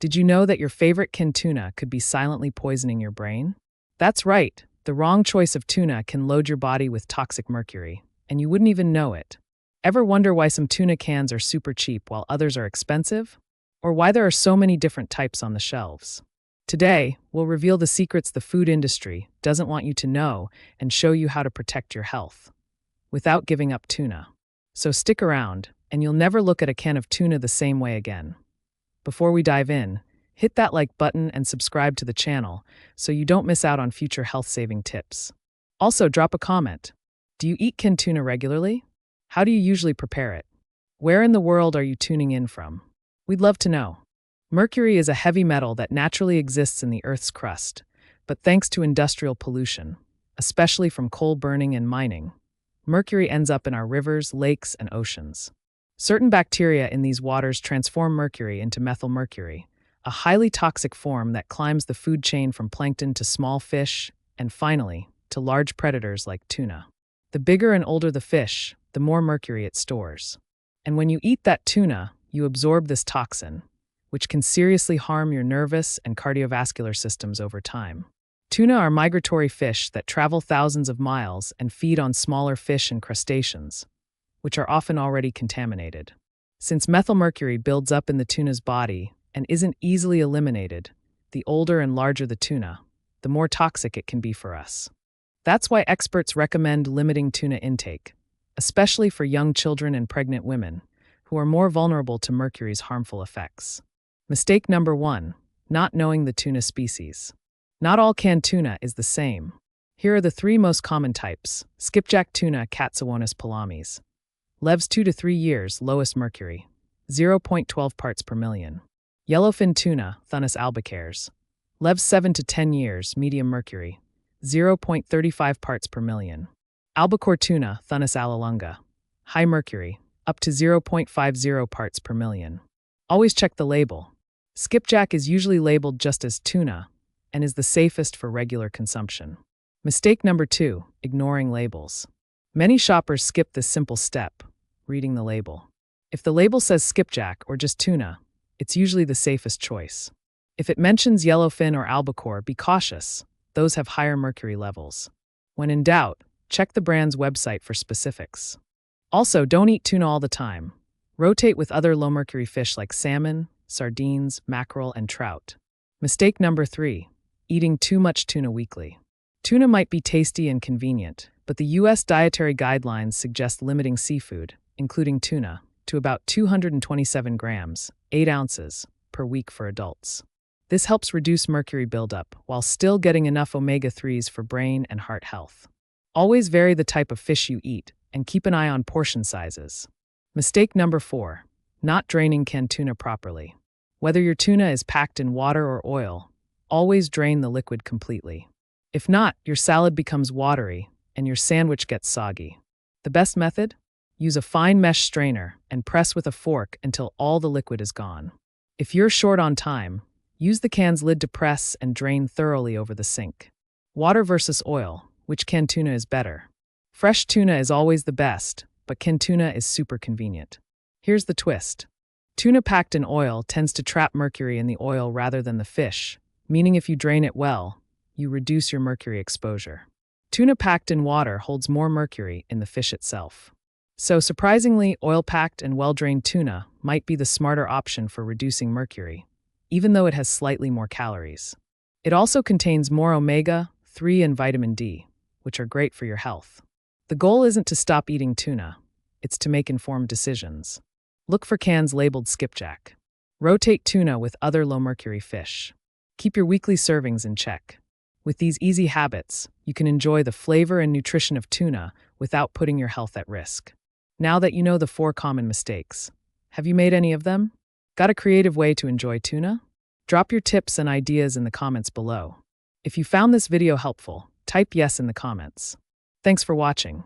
Did you know that your favorite canned tuna could be silently poisoning your brain? That's right, the wrong choice of tuna can load your body with toxic mercury, and you wouldn't even know it. Ever wonder why some tuna cans are super cheap while others are expensive? Or why there are so many different types on the shelves? Today, we'll reveal the secrets the food industry doesn't want you to know and show you how to protect your health without giving up tuna. So stick around, and you'll never look at a can of tuna the same way again. Before we dive in, hit that like button and subscribe to the channel so you don't miss out on future health-saving tips. Also, drop a comment. Do you eat canned tuna regularly? How do you usually prepare it? Where in the world are you tuning in from? We'd love to know. Mercury is a heavy metal that naturally exists in the Earth's crust, but thanks to industrial pollution, especially from coal burning and mining, mercury ends up in our rivers, lakes, and oceans. Certain bacteria in these waters transform mercury into methylmercury, a highly toxic form that climbs the food chain from plankton to small fish, and finally, to large predators like tuna. The bigger and older the fish, the more mercury it stores. And when you eat that tuna, you absorb this toxin, which can seriously harm your nervous and cardiovascular systems over time. Tuna are migratory fish that travel thousands of miles and feed on smaller fish and crustaceans, which are often already contaminated. Since methylmercury builds up in the tuna's body and isn't easily eliminated, the older and larger the tuna, the more toxic it can be for us. That's why experts recommend limiting tuna intake, especially for young children and pregnant women, who are more vulnerable to mercury's harmful effects. Mistake number 1, not knowing the tuna species. Not all canned tuna is the same. Here are the 3 most common types. Skipjack tuna, Catsawonis palamis. Lives 2 to 3 years, lowest mercury, 0.12 parts per million. Yellowfin tuna, Thunus albicans. Lives 7 to 10 years, medium mercury, 0.35 parts per million. Albacore tuna, Thunus allelunga. High mercury, up to 0.50 parts per million. Always check the label. Skipjack is usually labeled just as tuna and is the safest for regular consumption. Mistake number 2, ignoring labels. Many shoppers skip this simple step, reading the label. If the label says skipjack or just tuna, it's usually the safest choice. If it mentions yellowfin or albacore, be cautious. Those have higher mercury levels. When in doubt, check the brand's website for specifics. Also, don't eat tuna all the time. Rotate with other low-mercury fish like salmon, sardines, mackerel, and trout. Mistake number 3, eating too much tuna weekly. Tuna might be tasty and convenient, but the U.S. dietary guidelines suggest limiting seafood, including tuna, to about 227 grams, 8 ounces, per week for adults. This helps reduce mercury buildup while still getting enough omega-3s for brain and heart health. Always vary the type of fish you eat and keep an eye on portion sizes. Mistake number 4, not draining canned tuna properly. Whether your tuna is packed in water or oil, always drain the liquid completely. If not, your salad becomes watery and your sandwich gets soggy. The best method? Use a fine mesh strainer and press with a fork until all the liquid is gone. If you're short on time, use the can's lid to press and drain thoroughly over the sink. Water versus oil, which canned tuna is better? Fresh tuna is always the best, but canned tuna is super convenient. Here's the twist. Tuna packed in oil tends to trap mercury in the oil rather than the fish, meaning if you drain it well, you reduce your mercury exposure. Tuna packed in water holds more mercury in the fish itself. So surprisingly, oil-packed and well-drained tuna might be the smarter option for reducing mercury, even though it has slightly more calories. It also contains more omega-3 and vitamin D, which are great for your health. The goal isn't to stop eating tuna, it's to make informed decisions. Look for cans labeled skipjack. Rotate tuna with other low-mercury fish. Keep your weekly servings in check. With these easy habits, you can enjoy the flavor and nutrition of tuna without putting your health at risk. Now that you know the 4 common mistakes, have you made any of them? Got a creative way to enjoy tuna? Drop your tips and ideas in the comments below. If you found this video helpful, type yes in the comments. Thanks for watching.